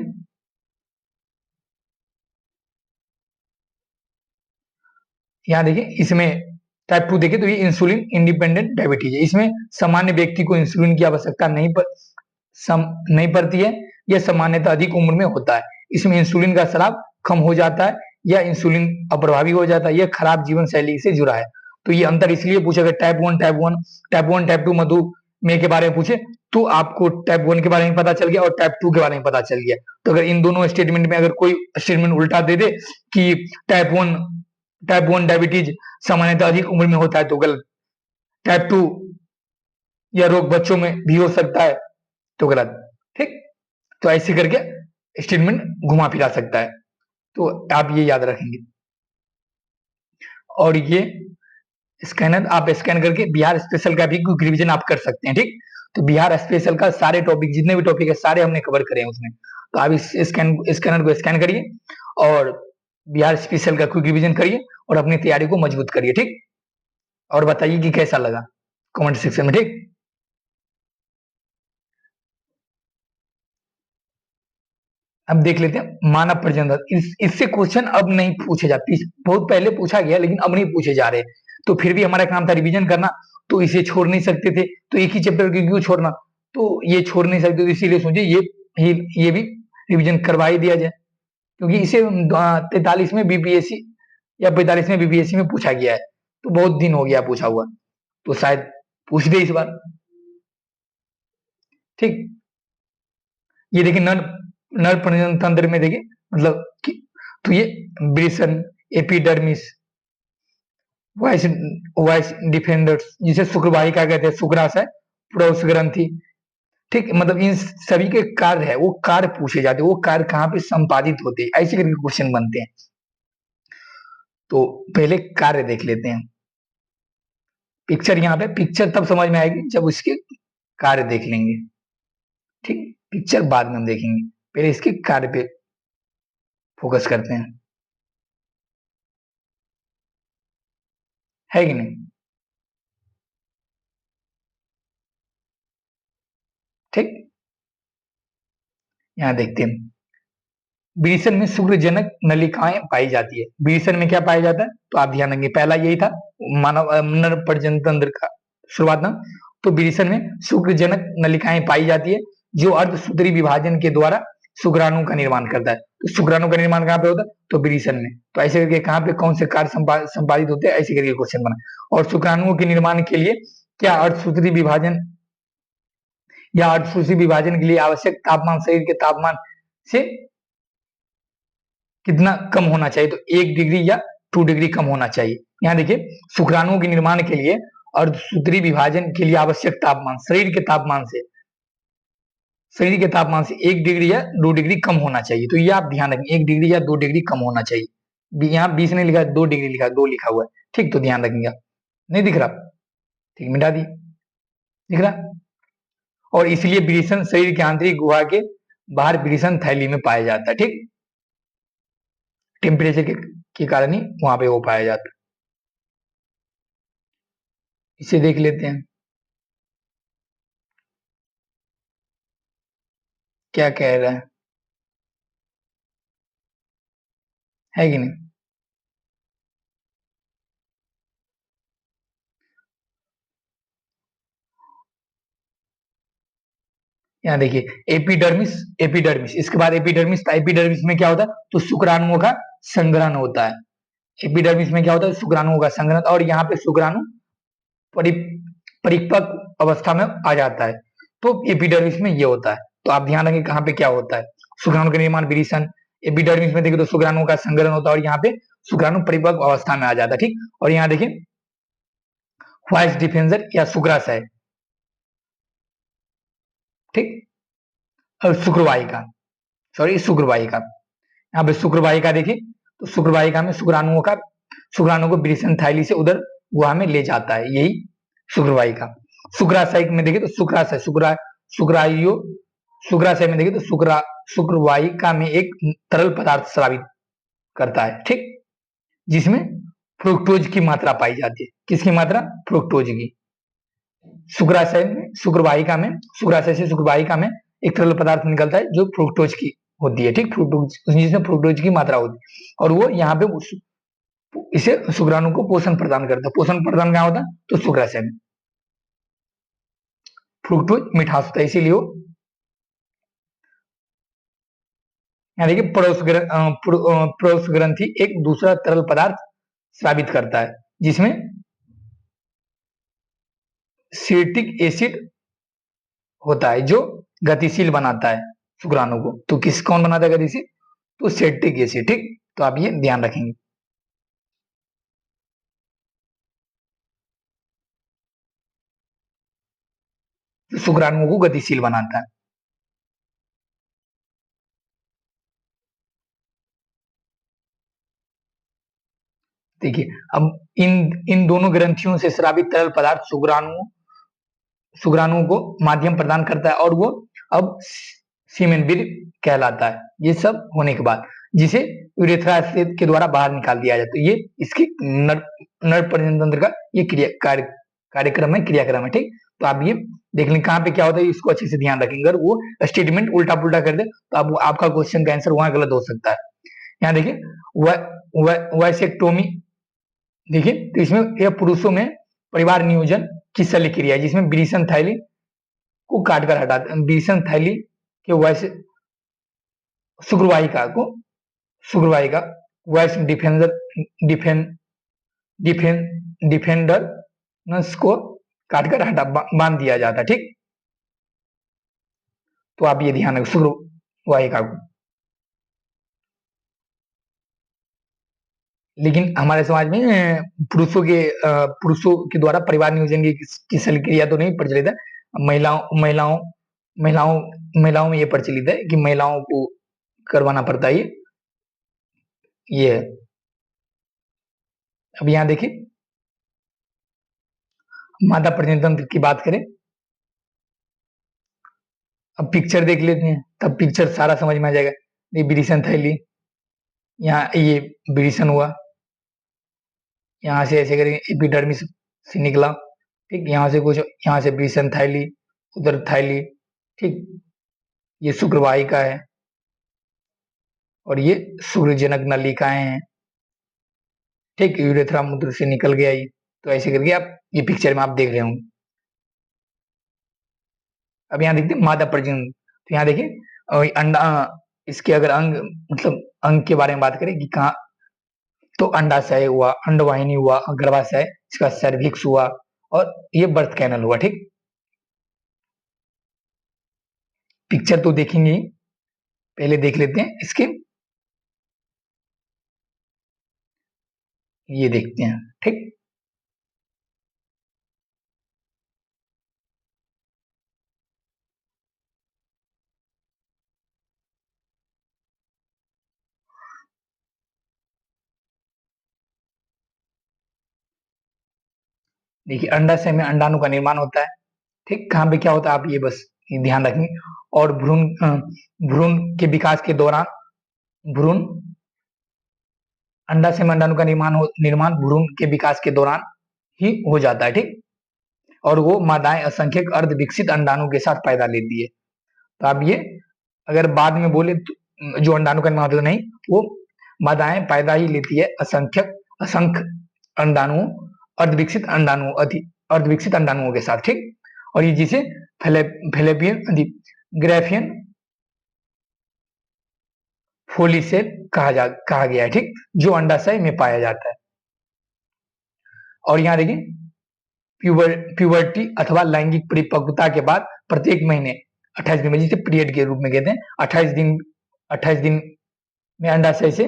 Speaker 1: यहाँ देखिए, इसमें टाइप 2 देखें तो ये इंसुलिन इंडिपेंडेंट डायबिटीज है। इसमें सामान्य व्यक्ति को इंसुलिन की आवश्यकता नहीं पड़ती है, यह सामान्यतः अधिक उम्र में होता है। इसमें इंसुलिन का स्राव कम हो जाता है या इंसुलिन अप्रभावी हो जाता है, यह खराब जीवन शैली से जुड़ा है। तो ये अंतर इसलिए पूछा गया, टाइप 2 मधुमेह के बारे में पूछे तो आपको टाइप 1 के बारे में पता चल गया और टाइप 2 के बारे में पता चल गया। तो अगर इन दोनों स्टेटमेंट में अगर कोई स्टेटमेंट उल्टा दे दे कि टाइप 1 डायबिटीज सामान्यतः अधिक उम्र में होता है, तो गलत। टाइप 2 यह रोग बच्चों में भी हो सकता है, तो गलत। ठीक, तो ऐसे करके स्टेटमेंट घुमा फिरा सकता है, तो आप ये याद रखेंगे। और ये स्कैनर आप स्कैन करके बिहार स्पेशल का भी क्विक रिवीजन आप कर सकते हैं। ठीक, तो बिहार स्पेशल का सारे टॉपिक, जितने भी टॉपिक है सारे हमने कवर करे हैं उसमें, तो आप इस स्कैनर को स्कैन करिए और बिहार स्पेशल का क्विक रिवीजन करिए और अपनी तैयारी को मजबूत करिए। ठीक, और बताइए कि कैसा लगा कमेंट सेक्शन में। ठीक, अब देख लेते हैं मानव प्रजनन। इससे क्वेश्चन अब नहीं पूछे जाते, बहुत पहले पूछा गया लेकिन अब नहीं पूछे जा रहे, तो फिर भी हमारा काम था रिवीजन करना, तो इसे छोड़ नहीं सकते थे, तो एक ही चैप्टर को क्यों छोड़ना, तो ये छोड़ नहीं सकते, तो इसीलिए सोचे ये भी रिवीजन करवा ही दिया जाए, क्योंकि इसे 43 में बीपीएससी या 45 में बीपीएससी में पूछा गया है, तो बहुत दिन हो गया पूछा हुआ, तो शायद पूछ दे इस बार। ठीक, ये देखिए नर प्रजनन तंत्र में देखिए, मतलब तो ये Bryson, epidermis, voice voice defenders, जिसे शुक्रवाहिका कहते हैं, शुक्राशय, प्रोस ग्रंथि। ठीक, मतलब इन सभी के कार्य है, वो कार्य पूछे जाते हैं, वो कार्य कहाँ पे संपादित होते हैं, ऐसे करके क्वेश्चन बनते हैं। तो पहले कार्य देख लेते हैं। पिक्चर यहाँ पे, पिक्चर तब समझ में आएगी जब उसके कार्य देख लेंगे। ठीक, पिक्चर बाद में हम देखेंगे, पहले इसके कार्य पे फोकस करते हैं, है कि नहीं? ठीक, यहाँ देखते हैं, विषण में शुक्रजनक नलिकाएं पाई जाती है। विषण में क्या पाया जाता है, तो आप ध्यान देंगे, पहला यही था मानव नर प्रजनन तंत्र का शुरुआत ना, तो विरेचन में शुक्रजनक नलिकाएं पाई जाती है जो अर्धसूत्री विभाजन के द्वारा शुक्राणु का निर्माण करता है। तो शुक्राणु का निर्माण कहाँ पे होता है? तो विरेचन में। तो ऐसे करके कहाँ पे कौन से कार्य संपादित होते हैं, ऐसे करके क्वेश्चन बना। और शुक्राणुओं के निर्माण के लिए क्या अर्धसूत्री विभाजन या अर्धसूत्री विभाजन के लिए आवश्यक तापमान शरीर के तापमान से कितना कम होना चाहिए? तो 1 डिग्री या 2 डिग्री कम होना चाहिए। यहाँ देखिए, शुक्राणुओं के निर्माण के लिए अर्धसूत्री विभाजन के लिए आवश्यक तापमान शरीर के तापमान से 1 डिग्री या 2 डिग्री कम होना चाहिए। तो ये आप ध्यान रखेंगे, 1 डिग्री या 2 डिग्री कम होना चाहिए। यहाँ 20 नहीं लिखा, 2 डिग्री लिखा, 2 लिखा हुआ है, ठीक। तो ध्यान रखेंगे आप। नहीं दिख रहा? ठीक, मिटा दी। दिख रहा? और इसलिए विरेचन शरीर के आंतरिक गुहा के बाहर विरेचन थैली में पाया जाता है, ठीक। टेम्परेचर के कारण ही वहां पे वो पाया जाता है। इसे देख लेते हैं क्या कह रहा है कि नहीं। यहाँ देखिए, एपिडर्मिस, एपिडर्मिस, इसके बाद एपिडर्मिस था। एपिडर्मिस में क्या होता है? तो शुक्राणुओं का संग्रहण होता है। एपिडर्मिस में क्या होता है? शुक्राणुओं का संग्रहण। और यहाँ पे शुक्राणु परिपक्व अवस्था में आ जाता है, तो एपिडर्मिस में ये होता है। तो आप ध्यान रखें कहाँ पे क्या होता है। शुक्राणु का निर्माण विरेचन, एपिडर्मिस में देखिए तो शुक्राणुओं का संग्रहण होता है, और यहाँ पे शुक्राणु परिपक्व अवस्था में आ जाता है, ठीक। और यहाँ देखिए व्हाइट डिफेंजर या शुक्राशय, ठीक। और शुक्रवाहिका, सॉरी शुक्रवाहिका, यहाँ पे शुक्रवाहिका देखिए, तो शुक्रवाहिका में शुक्राणु को विरेचन थैली से उधर गुहा में ले जाता है, यही शुक्रवाहिका। शुक्राशय में देखिए तो शुक्राशय में देखिए तो शुक्रवाहिका में एक तरल पदार्थ स्रावित करता है, ठीक, जिसमें फ्रुक्टोज की मात्रा पाई जाती है। किसकी मात्रा? फ्रुक्टोज की। शुक्राशय से शुक्रवाहिका में एक तरल पदार्थ निकलता है जो फ्रुक्टोज की होती है, ठीक। फ्रुक्टोज, जिसमें फ्रुक्टोज की मात्रा होती है, और वो यहाँ पे इसे शुक्राणु को पोषण प्रदान करता है। पोषण प्रदान कहाँ होता है? तो शुक्राशय में। फ्रुक्टोज मिठास होता है, इसीलिए वो यहाँ देखिए पड़ोस ग्रंथि एक दूसरा तरल पदार्थ स्रावित करता है, जिसमें सिट्रिक एसिड होता है, जो गतिशील बनाता है शुक्राणु को। तो कौन बनाता है गतिशील? तो सिट्रिक एसिड, ठीक। तो आप ये ध्यान रखेंगे। शुक्राणुओं को गतिशील बनाता है। देखिए, अब इन दोनों ग्रंथियों से स्रावित तरल पदार्थ शुक्राणुओं को माध्यम प्रदान करता है, और वो अब सीमेन कहलाता है। ये सब होने के बाद जिसे यूरेथ्रा के द्वारा बाहर निकाल दिया जाता है। ये इसकी नर प्रजनन तंत्र का ये कार्यक्रम है, क्रियाक्रम है, ठीक। तो आप ये देख लें कहाँ पे क्या होता है, इसको अच्छे से ध्यान रखेंगे। अगर वो स्टेटमेंट उल्टा पुल्टा कर दे तो आपका क्वेश्चन का आंसर वहां गलत हो सकता है। यहाँ देखिए वैसेक्टोमी, देखिए तो इसमें यह पुरुषों में परिवार नियोजन की शल्य क्रिया है, जिसमें विरेचन थैली को काटकर हटाते हैं। विरेचन थैली के वैसे शुक्रवाहिका वैस डिफेंडर को काटकर बांध दिया जाता है, ठीक। तो आप ये ध्यान रखें शुक्रवाहिका को। लेकिन हमारे समाज में पुरुषों के द्वारा परिवार नियोजन की शल्य क्रिया तो नहीं प्रचलित है। महिलाओं में ये प्रचलित है कि महिलाओं को करवाना पड़ता है ये है। अब यहाँ देखिए, मादा प्रजनन तंत्र की बात करें, अब पिक्चर देख लेते हैं, तब पिक्चर सारा समझ में आ जाएगा। ये विरेचन थैली, यहाँ ये विरेचन हुआ, यहाँ से ऐसे करेंगे एपिडर्मिस से निकला, ठीक। यहाँ से विरेचन थैली, उधर थैली, ठीक। ये शुक्रवाहिका है, और ये शुक्रजनक नलिकाएं हैं, ठीक। यूरेथ्रा मूत्र से निकल गया ये। तो ऐसे करके आप ये पिक्चर में आप देख रहे होंगे। अब यहाँ देखते हैं मादा प्रजनन। तो यहाँ देखिए अंडा, इसके अगर अंग मतलब अंग के बारे में बात करें कि कहाँ, तो अंडाशय हुआ, अंडवाहिनी हुआ, गर्भाशय, इसका सर्विक्स हुआ, और ये बर्थ कैनल हुआ। ठीक, पिक्चर तो देखेंगे ही, पहले देख लेते हैं इसके, ये देखते हैं। ठीक, देखिए अंडाशय में अंडाणु का निर्माण होता है। ठीक, कहाँ पे क्या होता है आप ये बस ये ध्यान रखेंगे। और भ्रूण के विकास के दौरान भ्रूण, अंडाशय में अंडाणु का निर्माण भ्रूण के विकास के दौरान ही हो जाता है। ठीक, और वो मादाएं असंख्यक अर्ध विकसित अंडाणु के साथ पैदा लेती है। तो आप ये अगर बाद में बोले तो जो अंडाणु का निर्माण होता नहीं, वो मादाएं पैदा ही लेती है असंख्य अंडाणु, अर्धविकसित अंडाणु, अर्धविकसित अंडाणुओं के साथ। ठीक, और ये जिसे फैलोपियन ग्राफियन फोलिसेल कहा गया है। ठीक, जो अंडाशय में पाया जाता है। और यहाँ देखिए प्यूबर्टी अथवा लैंगिक परिपक्वता के बाद प्रत्येक महीने 28 दिन में, जिसे पीरियड के रूप में कहते हैं, 28 दिन में अंडाशय से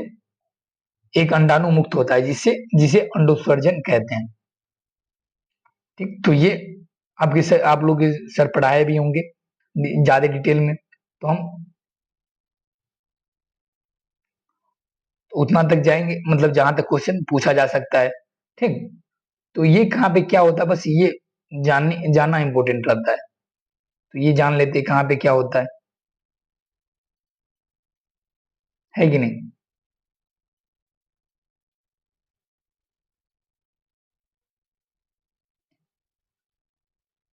Speaker 1: एक अंडाणु मुक्त होता है, जिसे अंडोत्सर्जन कहते हैं। ठीक, तो ये आप लोग सर पढ़ाए भी होंगे ज्यादा डिटेल में, तो हम उतना तक जाएंगे, मतलब जहां तक क्वेश्चन पूछा जा सकता है। ठीक, तो ये कहाँ पे क्या होता है, बस ये जानना इंपॉर्टेंट रहता है। तो ये जान लेते कहाँ पे क्या होता है कि नहीं।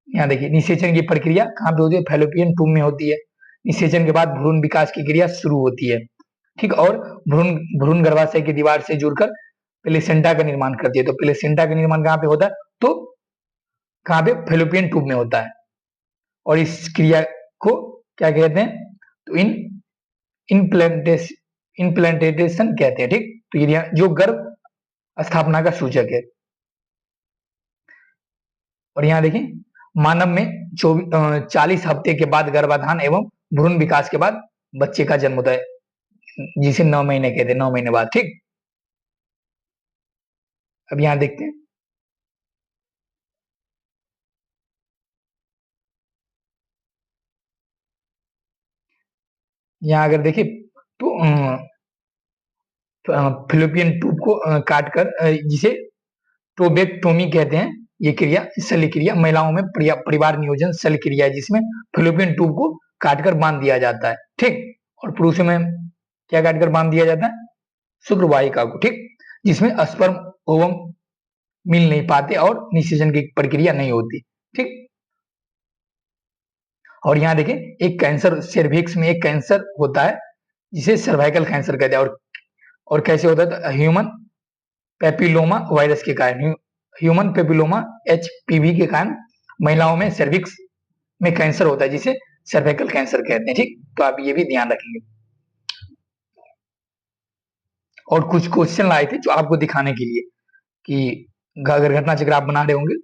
Speaker 1: यहाँ देखिए निषेचन की प्रक्रिया कहाँ पे होती है, फैलोपियन ट्यूब में होती है। निषेचन के बाद भ्रूण विकास की क्रिया शुरू होती है। ठीक, और भ्रूण भ्रूण गर्भाशय की दीवार से जुड़कर प्लेसेंटा का निर्माण करती है। तो प्लेसेंटा का निर्माण कहाँ पे होता है, तो कहाँ पे, फैलोपियन ट्यूब में होता है। और इस क्रिया को क्या कहते हैं, तो इनप्लांटेशन कहते हैं। ठीक, तो ये जो गर्भ स्थापना का सूचक है। और यहाँ देखिए मानव में 40 हफ्ते के बाद गर्भाधान एवं भ्रूण विकास के बाद बच्चे का जन्म होता है, जिसे 9 महीने कहते हैं, 9 महीने बाद। ठीक, अब यहाँ देखते हैं, यहाँ अगर देखिए तो फिलिपियन ट्यूब को काटकर, जिसे टोबेक्टोमी कहते हैं, ये क्रिया शल्य क्रिया महिलाओं में परिवार नियोजन शल्य क्रिया है, जिसमें फिलिपियन ट्यूब को काटकर बांध दिया जाता है। ठीक, और पुरुषों में क्या काटकर बांध दिया जाता है, शुक्रवाहिका को। ठीक, जिसमें स्पर्म ओवम मिल नहीं पाते और निषेचन की प्रक्रिया नहीं होती। ठीक, और यहाँ देखें एक कैंसर, सर्विक्स में एक कैंसर होता है जिसे सर्वाइकल कैंसर कहते हैं। और कैसे होता है, तो ह्यूमन पेपिलोमा वायरस के कारण, ह्यूमन पेपिलोमा HPV के कारण महिलाओं में सर्विक्स में कैंसर होता है, जिसे सर्वाइकल कैंसर कहते हैं। ठीक, तो आप ये भी ध्यान रखेंगे। और कुछ क्वेश्चन लाए थे जो आपको दिखाने के लिए कि अगर घटना चक्र आप बना रहे होंगे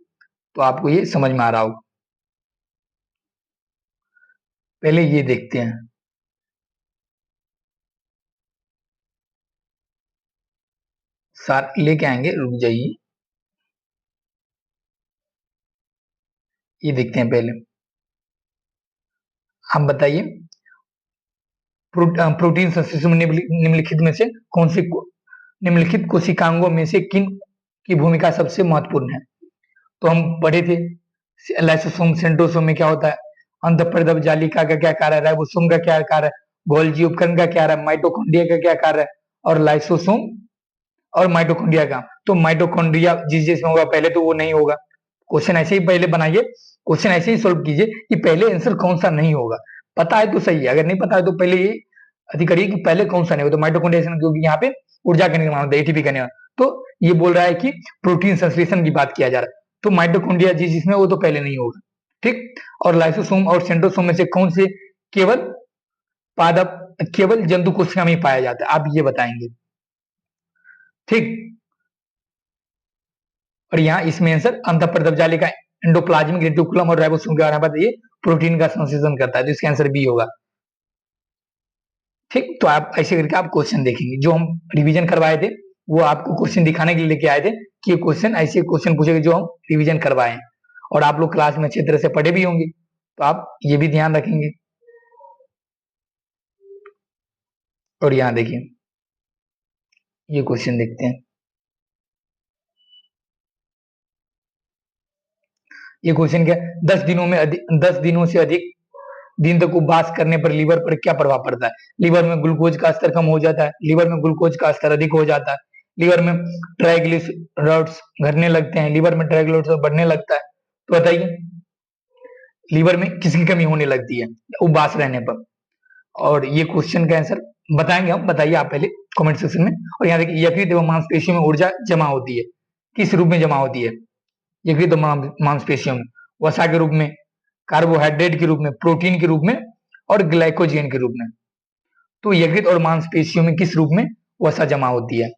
Speaker 1: तो आपको ये समझ में आ रहा होगा। पहले ये देखते हैं, सर लेके आएंगे, रुक जाइए, ये देखते हैं पहले। हम बताइए प्रोटीन संश्लेषण में निम्नलिखित में से कौन सी निम्नलिखित कोशिकांगों में से किन की भूमिका सबसे महत्वपूर्ण है। तो हम पढ़े थे लाइसोसोम सेंट्रोसोम में क्या होता है, अंतःपरिवर्तक जालिका का क्या कार्य है, राइबोसोम का क्या कार्य है, गोल्जी उपकरण का क्या है, माइटोकॉन्ड्रिया का क्या कार्य है, और लाइसोसोम और माइटोकॉन्ड्रिया का। तो माइटोकॉन्ड्रिया जिसमें होगा पहले, तो वो नहीं होगा। क्वेश्चन ऐसे ही पहले बनाइए, क्वेश्चन ऐसे ही सोल्व कीजिए कि पहले आंसर कौन सा नहीं होगा। पता है तो सही है, अगर नहीं पता है तो पहले ये अधिक करिए कि पहले कौन सा नहीं होगा। तो माइटोकॉन्ड्रिया, क्योंकि यहाँ पे ऊर्जा का निर्माण होता है, एटीपी का निर्माण। तो ये बोल रहा है कि प्रोटीन संश्लेषण की बात किया जा रहा है, तो माइटोकॉन्ड्रिया जिसमें वो तो पहले नहीं होगा। ठीक। और लाइसोसोम और सेंट्रोसोम में से कौन से केवल पादप केवल जंतु कोशिका में ही पाया जाता है, आप ये बताएंगे। ठीक। और यहाँ इसमें आंसर अंतःप्रदबजालिका, एंडोप्लाज्मिक रेटिकुलम और राइबोसोम के बारे में बताइए, प्रोटीन का संश्लेषण करता है, तो इसका आंसर बी होगा। ठीक। तो आप ऐसे करके आप क्वेश्चन देखेंगे, जो हम रिवीजन करवाए थे वो आपको क्वेश्चन दिखाने के लिए लेके आए थे कि क्वेश्चन ऐसे क्वेश्चन पूछेंगे जो हम रिवीजन करवाए हैं, और आप लोग क्लास में अच्छी तरह से पढ़े भी होंगे, तो आप ये भी ध्यान रखेंगे। और यहाँ देखिए ये क्वेश्चन देखते हैं। ये क्वेश्चन क्या है, 10 दिनों से अधिक दिन तक उपवास करने पर लीवर पर क्या प्रभाव पड़ता है? लीवर में ग्लूकोज का स्तर कम हो जाता है, लीवर में ग्लूकोज का स्तर अधिक हो जाता है, लीवर में ट्राइग्लिसराइड्स घटने लगते हैं, लीवर में ट्राइग्लिसराइड्स बढ़ने लगता है। तो बताइए लीवर में किसकी कमी होने लगती है उपवास रहने पर? और ये क्वेश्चन का आंसर बताएंगे हम, बताइए आप पहले कमेंट सेक्शन में। और यहाँ देखिए यकृत एवं मांसपेशियों में ऊर्जा जमा होती है, किस रूप में जमा होती है? यकृत और मांसपेशियों में वसा के रूप में, कार्बोहाइड्रेट के रूप में, प्रोटीन के रूप में, और ग्लाइकोजन के रूप में। तो यकृत और मांसपेशियों में किस रूप में वसा जमा होती है?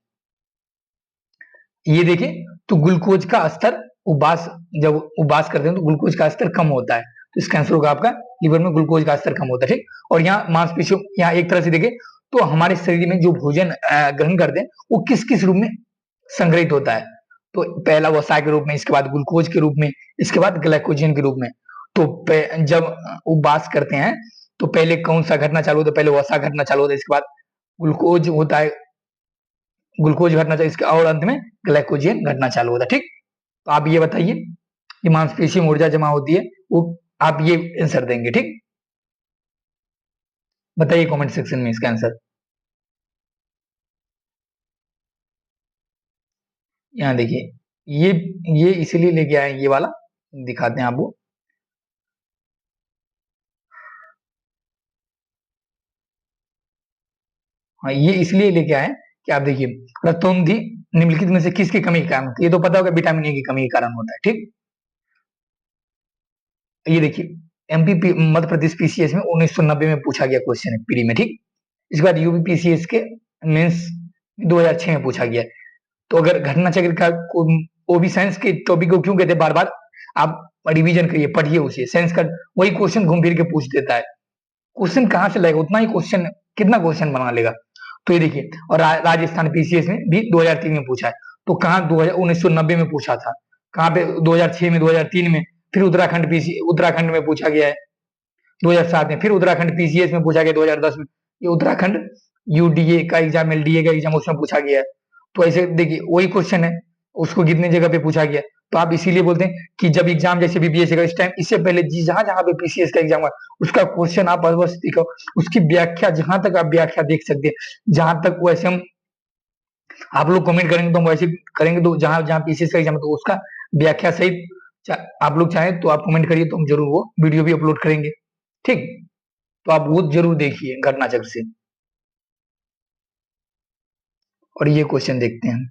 Speaker 1: ये देखिए, तो ग्लूकोज का स्तर उपवास, जब उपवास करते हैं तो ग्लूकोज का स्तर कम होता है, तो इसका आंसर होगा आपका लीवर में ग्लूकोज का स्तर कम होता है। ठीक। और यहाँ मांसपेशियों, यहाँ एक तरह से देखें तो हमारे शरीर में जो भोजन ग्रहण करते हैं वो किस किस रूप में संग्रहित होता है? तो पहला वसा के रूप में, इसके बाद ग्लूकोज के रूप में, इसके बाद ग्लाइकोजन के रूप में। तो जब उपवास करते हैं तो पहले कौन सा घटना चालू होता है? पहले वसा घटना चालू होता है, इसके बाद ग्लूकोज होता है, ग्लूकोज घटना चाहिए इसका, और अंत में ग्लाइकोजन घटना चालू होता है। ठीक। तो आप ये बताइए कि मांसपेशियों में ऊर्जा जमा होती है, वो आप ये आंसर देंगे। ठीक। बताइए कमेंट सेक्शन में इसका आंसर। यहाँ देखिए ये इसलिए लेके आए ये वाला, दिखाते हैं आपको। हाँ ये इसलिए लेके आए कि आप देखिए रक्तोन्धी निम्नलिखित में से किसकी कमी के कारण होती है? ये तो पता होगा विटामिन ए की कमी के कारण होता है। ठीक। ये देखिए एमपी मध्य प्रदेश पीसीएस में 1990 में पूछा गया क्वेश्चन है प्री में। ठीक। इसके बाद यूपी पीसीएस के मेंस 2006 में पूछा गया। तो अगर घटना चक्र का वो भी साइंस के टॉपिक को क्यों कहते हैं बार बार, आप रिवीजन करिए, पढ़िए उसे, साइंस का वही क्वेश्चन घूम फिर के पूछ देता है। क्वेश्चन कहाँ से लाएगा, उतना ही क्वेश्चन, कितना क्वेश्चन बना लेगा? तो ये देखिए, और राजस्थान पीसीएस में भी 2003 में पूछा है। तो कहाँ 1990 में पूछा था, कहाँ पे 2006 में, 2003 में, फिर उत्तराखंड में पूछा गया है 2007 में, फिर उत्तराखंड पीसीएस में पूछा गया 2010 में, ये उत्तराखंड यूडीए का एग्जाम, एलडीए का एग्जाम, उसमें पूछा गया है। तो ऐसे देखिए वही क्वेश्चन है, उसको कितने जगह पे पूछा गया। तो आप इसीलिए बोलते हैं कि जब एग्जाम जैसे बीबीएस का इस टाइम, इससे पहले जहां जहां पे पीसीएस का एग्जाम हुआ उसका क्वेश्चन आप बस देखो, उसकी व्याख्या जहां तक आप व्याख्या देख सकते हैं, जहां तक वैसे हम आप लोग कमेंट करेंगे तो हम वैसे करेंगे, तो जहां जहां पीसीएस का एग्जाम तो उसका व्याख्या सहित आप लोग चाहें तो आप कमेंट करिए, तो हम जरूर वो वीडियो भी अपलोड करेंगे। ठीक। तो आप वो जरूर देखिए घटना चक्र से। और ये क्वेश्चन देखते हैं,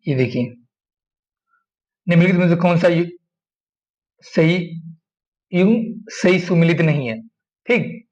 Speaker 1: ये देखिए निम्नलिखित में से कौन सा सही युग्म सही सुमिलित नहीं है? ठीक।